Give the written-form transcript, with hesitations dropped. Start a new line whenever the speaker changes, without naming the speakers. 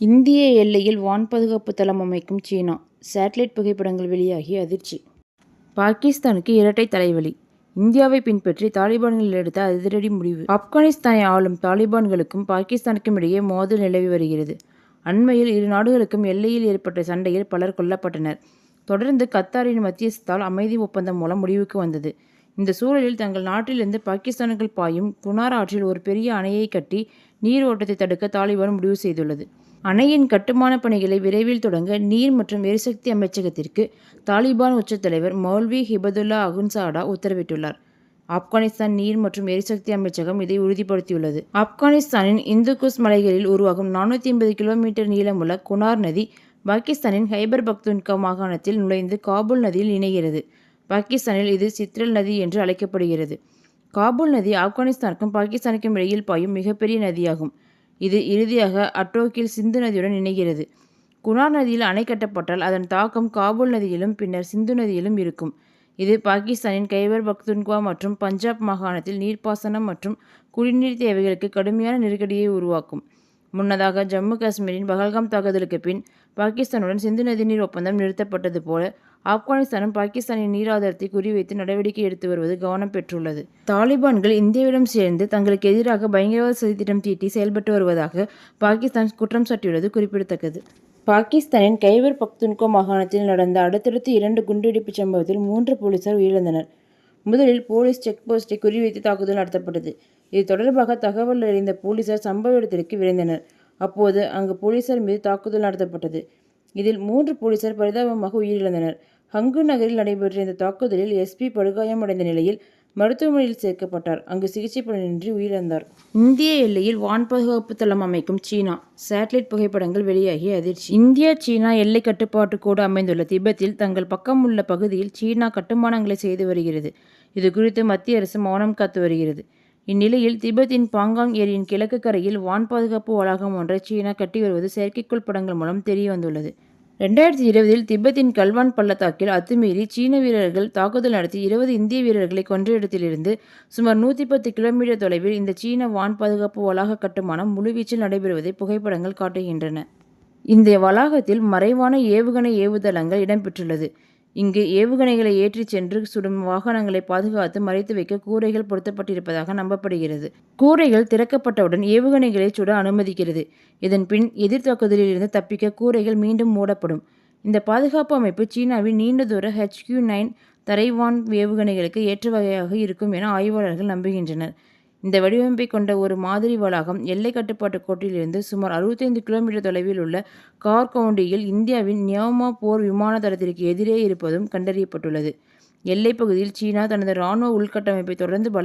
இந்திய எல்லையில் வான் பாதுகாப்பு தளம் அமைக்கும் சீனா, சேட்டலைட் புகைப்படங்கள் வெளியாகி அதிர்ச்சி. பாகிஸ்தானுக்கு இரட்டை தலைவலி, இந்தியாவை பின்பற்றி தாலிபான்கள் எடுத்த அதிரடி முடிவு. ஆப்கானிஸ்தானை ஆளும் தாலிபான்களுக்கும் பாகிஸ்தானுக்கும் இடையே மோதல் நிலவி வருகிறது. அண்மையில் இரு நாடுகளுக்கும் எல்லையில் ஏற்பட்ட சண்டையில் பலர் கொல்லப்பட்டனர். தொடர்ந்து கத்தாரின் மத்தியஸ்தத்தால் அமைதி ஒப்பந்தம் மூலம் முடிவுக்கு வந்தது. இந்த சூழலில் தங்கள் நாட்டிலிருந்து பாகிஸ்தானுக்குள் பாயும் குனார் ஆற்றில் ஒரு பெரிய அணையை கட்டி நீர் ஓட்டத்தை தடுக்க தாலிபான் முடிவு செய்துள்ளது. அணையின் கட்டுமான பணிகளை விரைவில் தொடங்க நீர் மற்றும் எரிசக்தி அமைச்சகத்திற்கு தாலிபான் உச்சத் தலைவர் மௌல்வி ஹிபதுல்லா அகுன்சாடா உத்தரவிட்டுள்ளார். ஆப்கானிஸ்தான் நீர் மற்றும் எரிசக்தி அமைச்சகம் இதை உறுதிப்படுத்தியுள்ளது. ஆப்கானிஸ்தானின் இந்துகுஸ் மலைகளில் உருவாகும் 450 கிலோமீட்டர் நீளமுள்ள குனார் நதி பாகிஸ்தானின் ஹைபர் பக்துன்கா மாகாணத்தில் நுழைந்து காபூல் நதியில் இணைகிறது. பாகிஸ்தானில் இது சித்ரல் நதி என்று அழைக்கப்படுகிறது. காபூல் நதி ஆப்கானிஸ்தானுக்கும் பாகிஸ்தானுக்கும் இடையில் பாயும் மிகப்பெரிய நதியாகும். இது இறுதியாக அட்டோக்கில் சிந்து நதியுடன் இணைகிறது. குனார் நதியில் அணை கட்டப்பட்டால் அதன் தாக்கம் காபூல் நதியிலும் பின்னர் சிந்து நதியிலும் இருக்கும். இது பாகிஸ்தானின் கைபர் பக்துன்குவா மற்றும் பஞ்சாப் மாகாணத்தில் நீர்ப்பாசனம் மற்றும் குடிநீர் தேவைகளுக்கு கடுமையான நெருக்கடியை உருவாக்கும். முன்னதாக ஜம்மு காஷ்மீரின் பகல்காம் தாக்குதலுக்கு பின் பாகிஸ்தானுடன் சிந்து நதிநீர் ஒப்பந்தம் நிறுத்தப்பட்டது போல ஆப்கானிஸ்தானும் பாகிஸ்தானின் நீர் ஆதாரத்தை குறிவைத்து நடவடிக்கை எடுத்து வருவது கவனம் பெற்றுள்ளது. தாலிபான்கள் இந்தியாவிடம் சேர்ந்து தங்களுக்கு எதிராக பயங்கரவாத சதித்திட்டம் தீட்டி செயல்பட்டு வருவதாக பாகிஸ்தான் குற்றம் சாட்டியுள்ளது குறிப்பிடத்தக்கது. பாகிஸ்தானின் கைபர் பக்துன்கோ மாகாணத்தில் நடந்த அடுத்தடுத்த 2 குண்டுவெடிப்பு சம்பவத்தில் 3 போலீசார் உயிரிழந்தனர். முதலில் போலீஸ் செக் போஸ்டை குறிவைத்து தாக்குதல் நடத்தப்பட்டது. இது தொடர்பாக தகவல் அறிந்த போலீசார் சம்பவ இடத்திற்கு விரைந்தனர். அப்போது அங்கு போலீசார் மீது தாக்குதல் நடத்தப்பட்டது. இதில் 3 போலீசார் பரிதாபமாக உயிரிழந்தனர். ஹங்கு நகரில் நடைபெற்ற இந்த தாக்குதலில் எஸ்பி படுகாயமடைந்த நிலையில் மருத்துவமனையில் சேர்க்கப்பட்டார். அங்கு சிகிச்சை பலனின்றி உயிரிழந்தார். இந்திய எல்லையில் வான் பாதுகாப்பு தளம் அமைக்கும் சீனா, சேட்டலைட் புகைப்படங்கள் வெளியாகி அதிர்ச்சி. இந்தியா சீனா எல்லை கட்டுப்பாட்டு கோடு அமைந்துள்ள திபெத்தில் தங்கள் பக்கம் உள்ள பகுதியில் சீனா கட்டுமானங்களை செய்து வருகிறது. இது குறித்து மத்திய அரசு மௌனம் காத்து வருகிறது. இந்நிலையில் திபெத்தின் பாங்காங் ஏரியின் கிழக்கு கரையில் வான் பாதுகாப்பு வளாகம் ஒன்றை சீனா கட்டி வருவது செயற்கைக்கோள் படங்கள் மூலம் தெரியவந்துள்ளது. 2020இல் திபெத்தின் கல்வான் பள்ளத்தாக்கில் அத்துமீறி சீன வீரர்கள் தாக்குதல் நடத்தி 20 இந்திய வீரர்களை கொன்ற இடத்திலிருந்து சுமார் 110 கிலோமீட்டர் தொலைவில் இந்த சீன வான் பாதுகாப்பு வளாக கட்டுமானம் முழுவீச்சில் நடைபெறுவதை புகைப்படங்கள் காட்டுகின்றன. இந்த வளாகத்தில் மறைவான ஏவுகணை ஏவுதளங்கள் இடம்பெற்றுள்ளது. இங்கு ஏவுகணைகளை ஏற்றிச் சென்று சுடும் வாகனங்களை பாதுகாத்து மறைத்து வைக்க கூரைகள் பொருத்தப்பட்டிருப்பதாக நம்பப்படுகிறது. கூரைகள் திறக்கப்பட்டவுடன் ஏவுகணைகளை சுட அனுமதிக்கிறது. இதன் பின் எதிர் தாக்குதலில் இருந்து தப்பிக்க கூரைகள் மீண்டும் மூடப்படும். இந்த பாதுகாப்பு அமைப்பு சீனாவின் நீண்ட தூர HQ-9 தரைவான் ஏவுகணைகளுக்கு ஏற்ற வகையாக இருக்கும் என ஆய்வாளர்கள் நம்புகின்றனர். இந்த வடிவமைப்பை கொண்ட ஒரு மாதிரி வளாகம் எல்லை கட்டுப்பாட்டு கோட்டிலிருந்து சுமார் 65 கிலோமீட்டர் தொலைவில் உள்ள கார்கவுண்டியில் இந்தியாவின் நியோமா போர் விமான தளத்திற்கு எதிரே இருப்பதும் கண்டறியப்பட்டுள்ளது. எல்லைப் பகுதியில் சீனா தனது இராணுவ உள்கட்டமைப்பை தொடர்ந்து